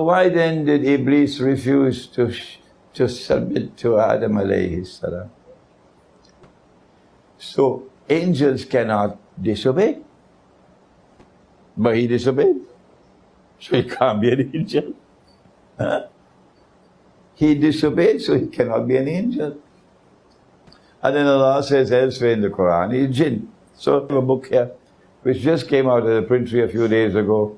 So why then did Iblis refuse to submit to Adam alayhi salam? So angels cannot disobey. But he disobeyed. So he can't be an angel. Huh? He disobeyed, so he cannot be an angel. And then Allah says elsewhere in the Quran, he's jinn. So I have a book here, which just came out of the printery a few days ago,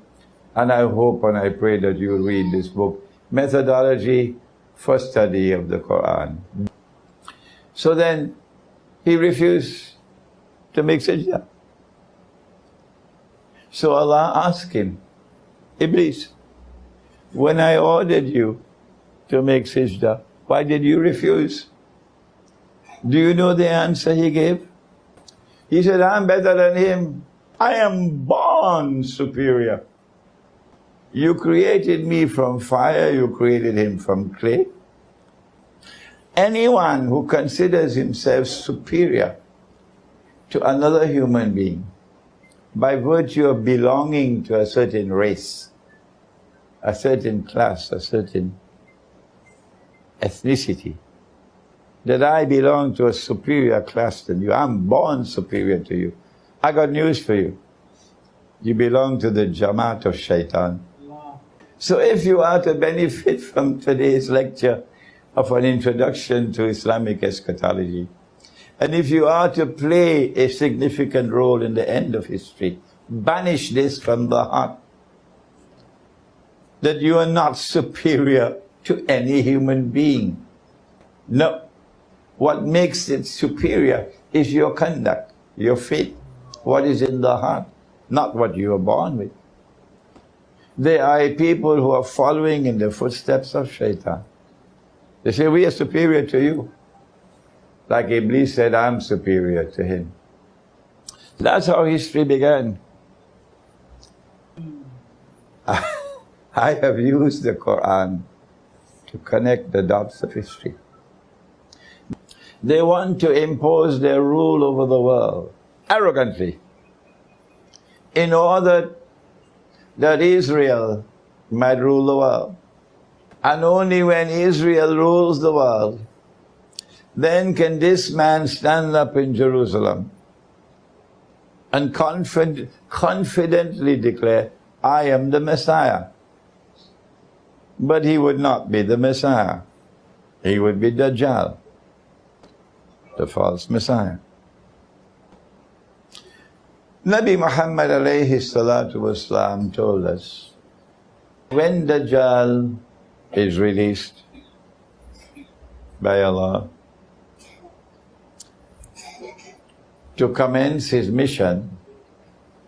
and I hope and I pray that you will read this book, Methodology for Study of the Quran. So then, he refused to make sajda. So Allah asked him, Iblis, when I ordered you to make sajda, why did you refuse? Do you know the answer he gave? He said, I'm better than him. I am born superior. You created me from fire, you created him from clay. Anyone who considers himself superior to another human being by virtue of belonging to a certain race, a certain class, a certain ethnicity, that I belong to a superior class than you. I'm born superior to you. I got news for you. You belong to the Jamaat of Shaitan. So if you are to benefit from today's lecture of an introduction to Islamic eschatology, and if you are to play a significant role in the end of history, banish this from the heart, that you are not superior to any human being. No. What makes it superior is your conduct, your faith, what is in the heart, not what you are born with. There are people who are following in the footsteps of Shaitan. They say, we are superior to you. Like Iblis said, I'm superior to him. That's how history began. I have used the Quran to connect the dots of history. They want to impose their rule over the world, arrogantly, in order that Israel might rule the world. And only when Israel rules the world, then can this man stand up in Jerusalem and confidently declare, I am the Messiah. But he would not be the Messiah. He would be Dajjal, the false Messiah. Nabi Muhammad alayhi salatu wasalam told us, when Dajjal is released by Allah to commence his mission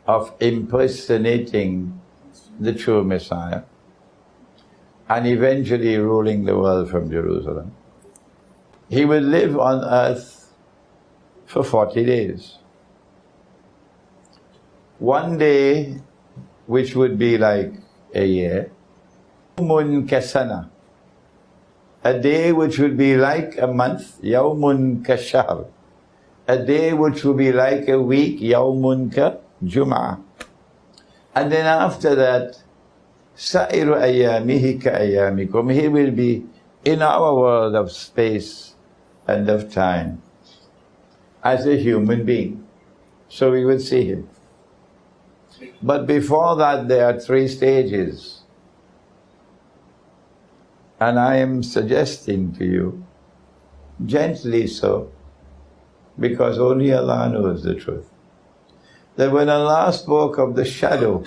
of impersonating the true Messiah and eventually ruling the world from Jerusalem, he will live on earth for 40 days. One day, which would be like a year, yawmun kasana, a day which would be like a month, yawmun kashahr, a day which would be like a week, yawmun ka jum'ah. And then after that, sa'iru ayyamihi ka ayyamikum, he will be in our world of space and of time as a human being. So we would see him. But before that, there are 3 stages. And I am suggesting to you, gently so, because only Allah knows the truth, that when Allah spoke of the shadow,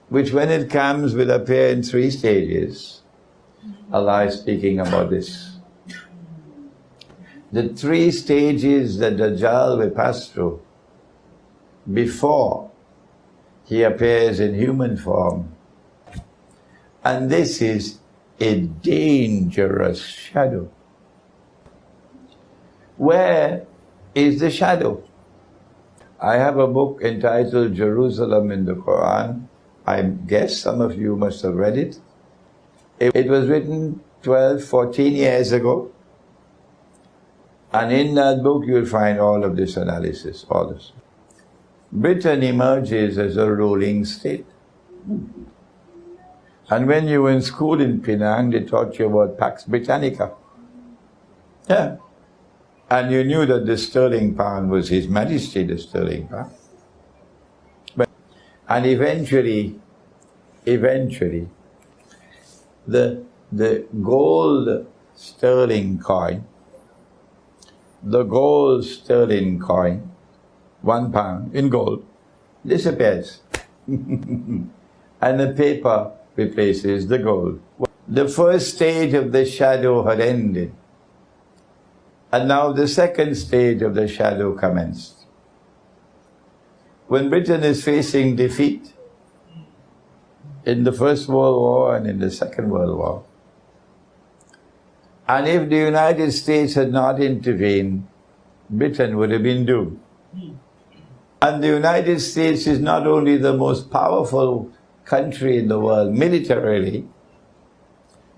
which when it comes will appear in 3 stages, Allah is speaking about this. The 3 stages that Dajjal will pass through before he appears in human form. And this is a dangerous shadow. Where is the shadow? I have a book entitled Jerusalem in the Quran. I guess some of you must have read it. It was written 12, 14 years ago. And in that book you'll find all of this analysis, all this. Britain emerges as a ruling state. And when you were in school in Penang, they taught you about Pax Britannica. Yeah. And you knew that the sterling pound was His Majesty, the sterling pound. And eventually, the gold sterling coin, £1 in gold, disappears. And the paper replaces the gold. The first stage of the shadow had ended. And now the second stage of the shadow commenced. When Britain is facing defeat in the First World War and in the Second World War, and if the United States had not intervened, Britain would have been doomed. And the United States is not only the most powerful country in the world militarily,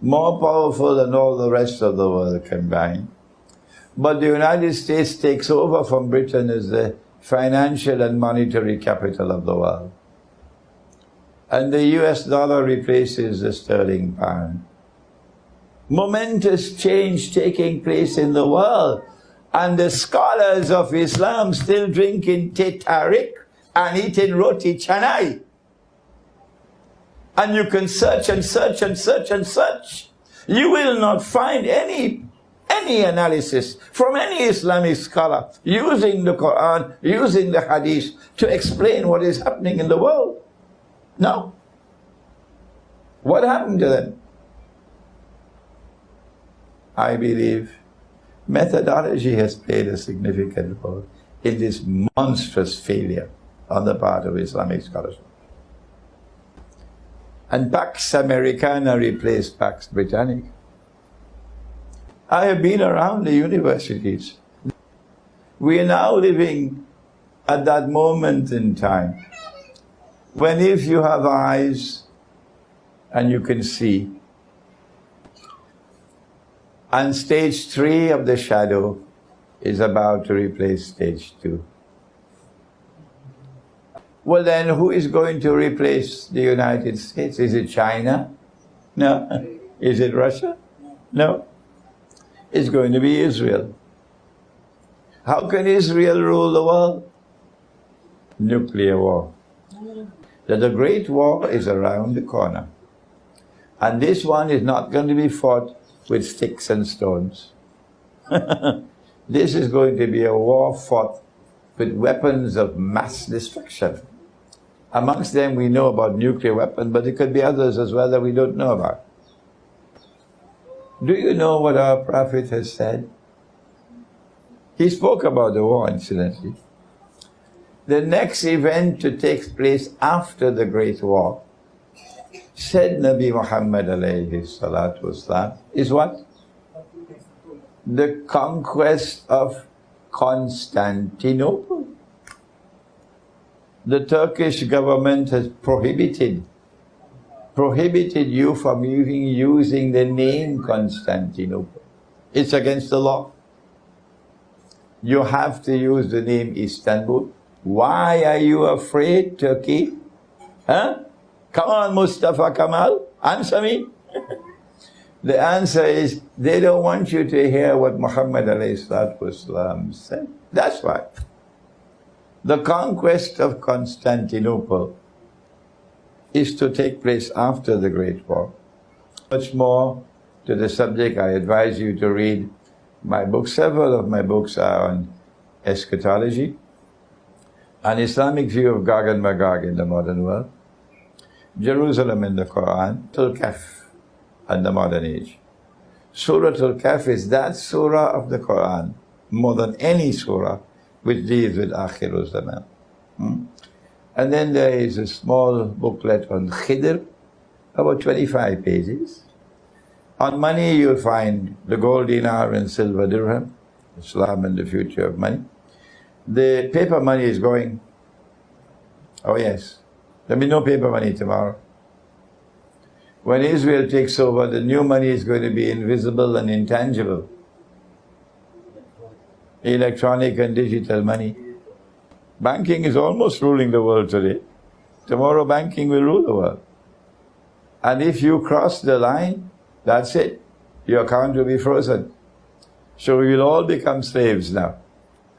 more powerful than all the rest of the world combined, but the United States takes over from Britain as the financial and monetary capital of the world. And the US dollar replaces the sterling pound. Momentous change taking place in the world. And the scholars of Islam still drinking teh tarik and eating roti canai. And you can search and search and search and search. You will not find any analysis from any Islamic scholar using the Quran, using the Hadith to explain what is happening in the world. No. What happened to them? I believe methodology has played a significant role in this monstrous failure on the part of Islamic scholarship. And Pax Americana replaced Pax Britannica. I have been around the universities. We are now living at that moment in time when if you have eyes and you can see, and stage 3 of the shadow is about to replace stage 2. Well then, who is going to replace the United States? Is it China? No. Is it Russia? No. It's going to be Israel. How can Israel rule the world? Nuclear war. That the Great War is around the corner. And this one is not going to be fought with sticks and stones. This is going to be a war fought with weapons of mass destruction. Amongst them we know about nuclear weapons, but there could be others as well that we don't know about. Do you know what our Prophet has said? He spoke about the war, incidentally. The next event to take place after the Great War, said Nabi Muhammad alayhi salatu wasalam, is what? The conquest of Constantinople. The Turkish government has prohibited you from using the name Constantinople. It's against the law. You have to use the name Istanbul. Why are you afraid, Turkey? Huh? Come on, Mustafa Kamal, answer me. The answer is, they don't want you to hear what Muhammad ﷺ said. That's why. The conquest of Constantinople is to take place after the Great War. Much more to the subject, I advise you to read my books. Several of my books are on eschatology, an Islamic view of Gog and Magog in the modern world, Jerusalem in the Quran, Al-Kahf and the modern age. Surah Al-Kahf is that surah of the Quran, more than any surah, which deals with Akhirul Zaman. And then there is a small booklet on Khidr, about 25 pages. On money you'll find the gold dinar and silver dirham, Islam and the future of money. The paper money is going. Oh yes, there'll be no paper money tomorrow. When Israel takes over, the new money is going to be invisible and intangible. Electronic and digital money. Banking is almost ruling the world today. Tomorrow banking will rule the world. And if you cross the line, that's it. Your account will be frozen. So we will all become slaves now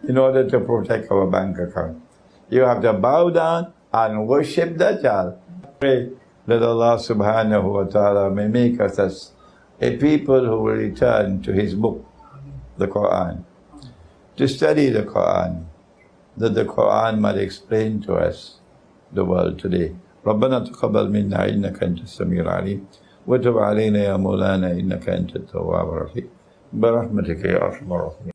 in order to protect our bank account. You have to bow down and worship Dajjal. Pray that Allah subhanahu wa ta'ala may make us as a people who will return to His book, the Quran, to study the Quran, that the Quran might explain to us the world today. ربنا تقبل منا إنك أنت السميع العليم وتب علينا يا مولانا إنك أنت التواب الرحيم برحمتك يا أرحم الراحمين.